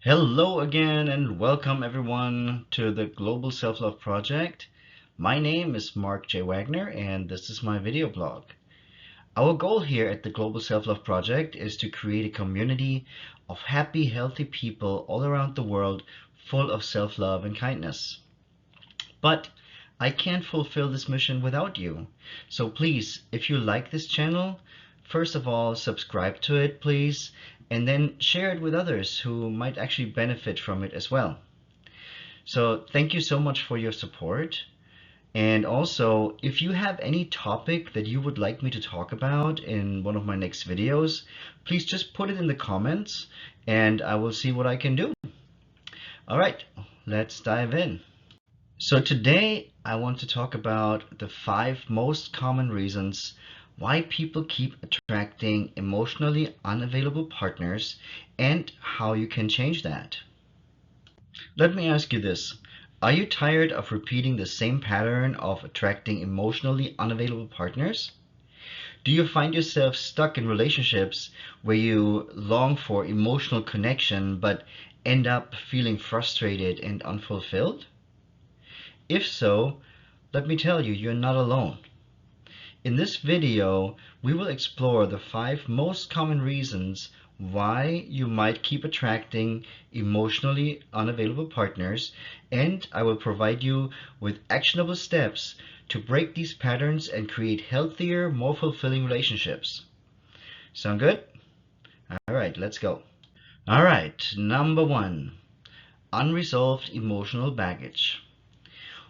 Hello again and welcome everyone to the Global Self-Love Project. My name is Mark J. Wagner and this is my video blog. Our goal here at the Global Self-Love Project is to create a community of happy, healthy people all around the world full of self-love and kindness. But I can't fulfill this mission without you. So please, if you like this channel, first of all, subscribe to it, please, and then share it with others who might actually benefit from it as well. So thank you so much for your support. And also, if you have any topic that you would like me to talk about in one of my next videos, please just put it in the comments and I will see what I can do. All right, let's dive in. So today I want to talk about the 5 most common reasons why people keep attracting emotionally unavailable partners and how you can change that. Let me ask you this. Are you tired of repeating the same pattern of attracting emotionally unavailable partners? Do you find yourself stuck in relationships where you long for emotional connection but end up feeling frustrated and unfulfilled? If so, let me tell you, you're not alone. In this video, we will explore the 5 most common reasons why you might keep attracting emotionally unavailable partners, and I will provide you with actionable steps to break these patterns and create healthier, more fulfilling relationships. Sound good? All right, let's go. All right, number 1, unresolved emotional baggage.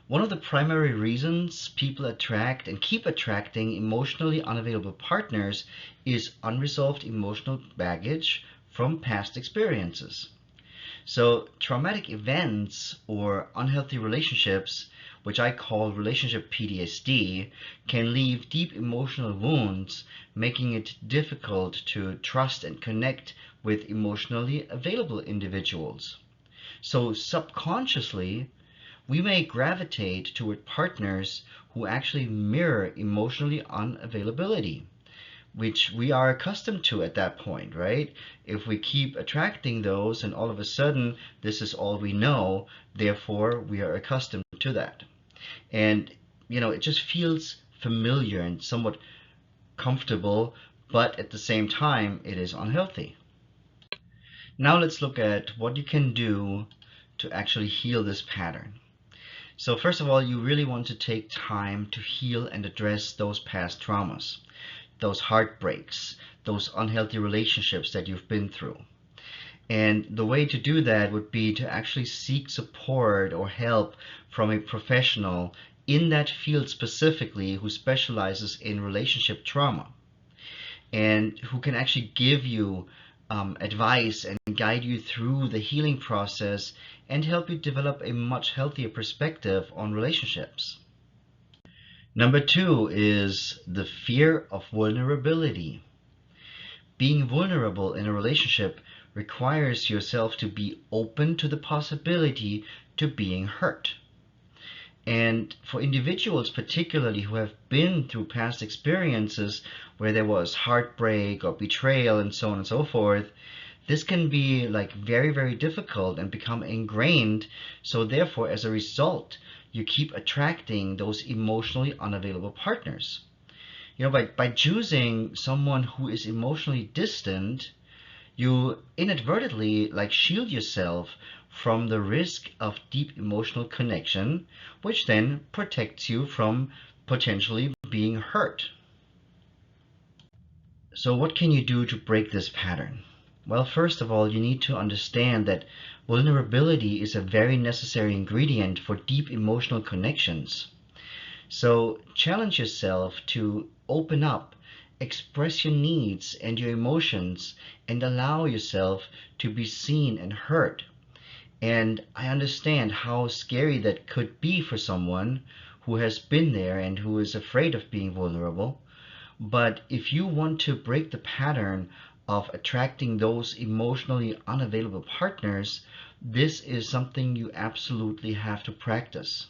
One of the primary reasons people attract and keep attracting emotionally unavailable partners is unresolved emotional baggage from past experiences. So, traumatic events or unhealthy relationships, which I call relationship PTSD, can leave deep emotional wounds, making it difficult to trust and connect with emotionally available individuals. So, subconsciously, we may gravitate toward partners who actually mirror emotionally unavailability, which we are accustomed to at that point, right? If we keep attracting those and all of a sudden this is all we know, therefore we are accustomed to that. And, it just feels familiar and somewhat comfortable, but at the same time, it is unhealthy. Now let's look at what you can do to actually heal this pattern. So first of all, you really want to take time to heal and address those past traumas, those heartbreaks, those unhealthy relationships that you've been through. And the way to do that would be to actually seek support or help from a professional in that field specifically who specializes in relationship trauma and who can actually give you advice and guide you through the healing process and help you develop a much healthier perspective on relationships. Number 2 is the fear of vulnerability. Being vulnerable in a relationship requires yourself to be open to the possibility to being hurt. And for individuals, particularly who have been through past experiences where there was heartbreak or betrayal and so on and so forth, this can be like very, very difficult and become ingrained. So therefore, as a result, you keep attracting those emotionally unavailable partners. By choosing someone who is emotionally distant, you inadvertently shield yourself from the risk of deep emotional connection, which then protects you from potentially being hurt. So what can you do to break this pattern? Well, first of all, you need to understand that vulnerability is a very necessary ingredient for deep emotional connections. So challenge yourself to open up, express your needs and your emotions, and allow yourself to be seen and heard. And I understand how scary that could be for someone who has been there and who is afraid of being vulnerable. But if you want to break the pattern of attracting those emotionally unavailable partners, this is something you absolutely have to practice.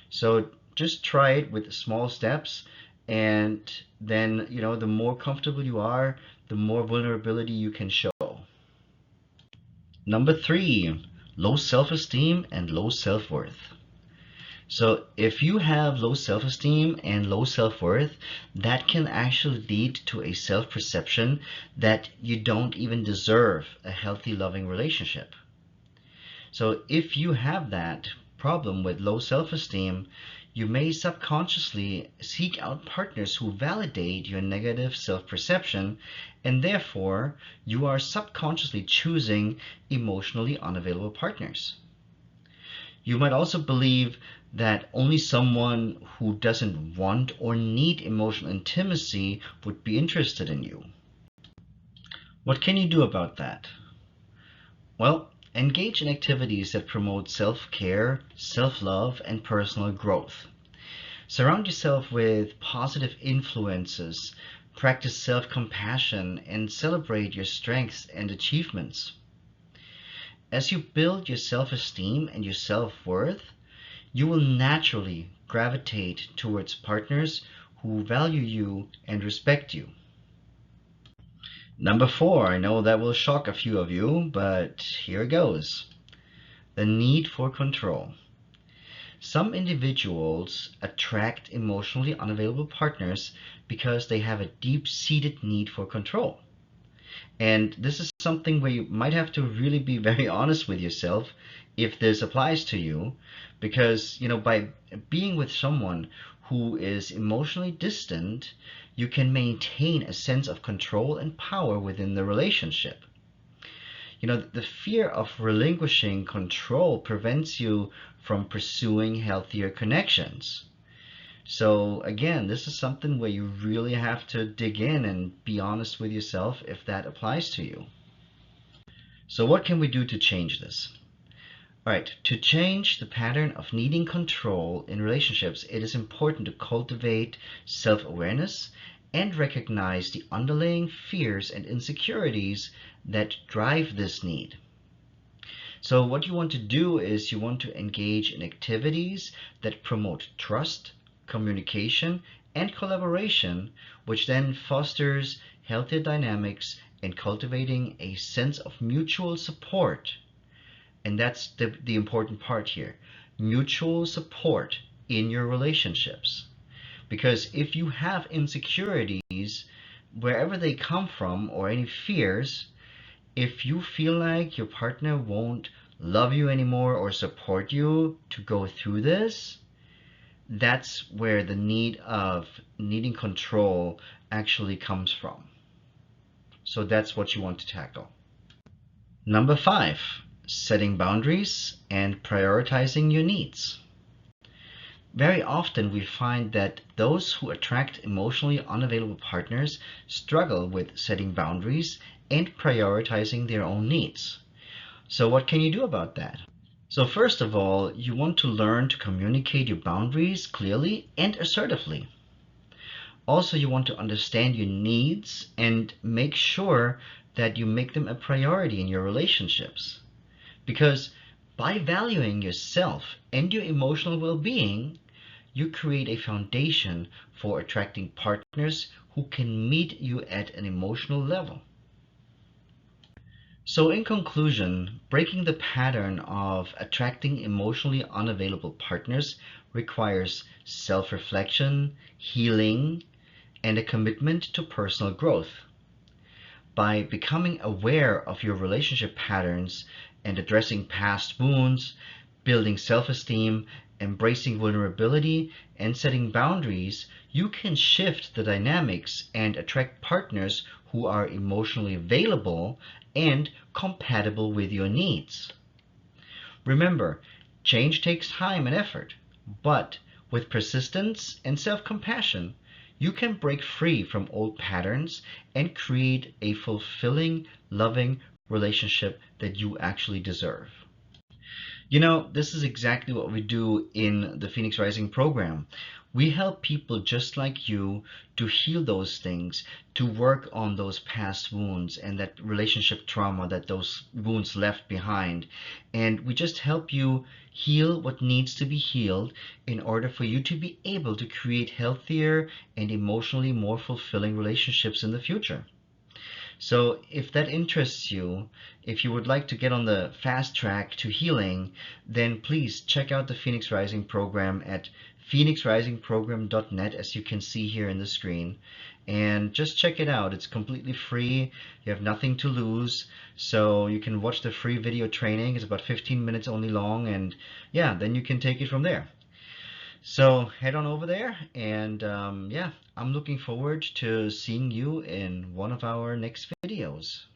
So just try it with small steps, and then, the more comfortable you are, the more vulnerability you can show. Number three, low self-esteem and low self-worth. So if you have low self-esteem and low self-worth, that can actually lead to a self-perception that you don't even deserve a healthy, loving relationship. So if you have that problem with low self-esteem, you may subconsciously seek out partners who validate your negative self-perception, and therefore you are subconsciously choosing emotionally unavailable partners. You might also believe that only someone who doesn't want or need emotional intimacy would be interested in you. What can you do about that? Well, engage in activities that promote self-care, self-love, and personal growth. Surround yourself with positive influences, practice self-compassion, and celebrate your strengths and achievements. As you build your self-esteem and your self-worth, you will naturally gravitate towards partners who value you and respect you. Number four, I know that will shock a few of you, but here goes. The need for control. Some individuals attract emotionally unavailable partners because they have a deep-seated need for control. And this is something where you might have to really be very honest with yourself if this applies to you, because, by being with someone who is emotionally distant, you can maintain a sense of control and power within the relationship. The fear of relinquishing control prevents you from pursuing healthier connections. So again, this is something where you really have to dig in and be honest with yourself if that applies to you. So what can we do to change this? All right, to change the pattern of needing control in relationships, it is important to cultivate self-awareness and recognize the underlying fears and insecurities that drive this need. So what you want to do is you want to engage in activities that promote trust, communication, and collaboration, which then fosters healthier dynamics and cultivating a sense of mutual support. And that's the important part here. Mutual support in your relationships. Because if you have insecurities, wherever they come from, or any fears, if you feel like your partner won't love you anymore or support you to go through this, that's where the need of needing control actually comes from. So that's what you want to tackle. Number five, setting boundaries and prioritizing your needs. Very often we find that those who attract emotionally unavailable partners struggle with setting boundaries and prioritizing their own needs. So what can you do about that? So first of all, you want to learn to communicate your boundaries clearly and assertively. Also, you want to understand your needs and make sure that you make them a priority in your relationships. Because by valuing yourself and your emotional well-being, you create a foundation for attracting partners who can meet you at an emotional level. So in conclusion, breaking the pattern of attracting emotionally unavailable partners requires self-reflection, healing, and a commitment to personal growth. By becoming aware of your relationship patterns and addressing past wounds, building self-esteem, embracing vulnerability, and setting boundaries, you can shift the dynamics and attract partners who are emotionally available and compatible with your needs. Remember, change takes time and effort, but with persistence and self-compassion, you can break free from old patterns and create a fulfilling, loving relationship that you actually deserve. This is exactly what we do in the Phoenix Rising program. We help people just like you to heal those things, to work on those past wounds and that relationship trauma that those wounds left behind. And we just help you heal what needs to be healed in order for you to be able to create healthier and emotionally more fulfilling relationships in the future. So if that interests you, if you would like to get on the fast track to healing, then please check out the Phoenix Rising program at phoenixrisingprogram.net, as you can see here in the screen. And just check it out. It's completely free. You have nothing to lose. So you can watch the free video training. It's about 15 minutes only long. And yeah, then you can take it from there. So head on over there, and yeah, I'm looking forward to seeing you in one of our next videos.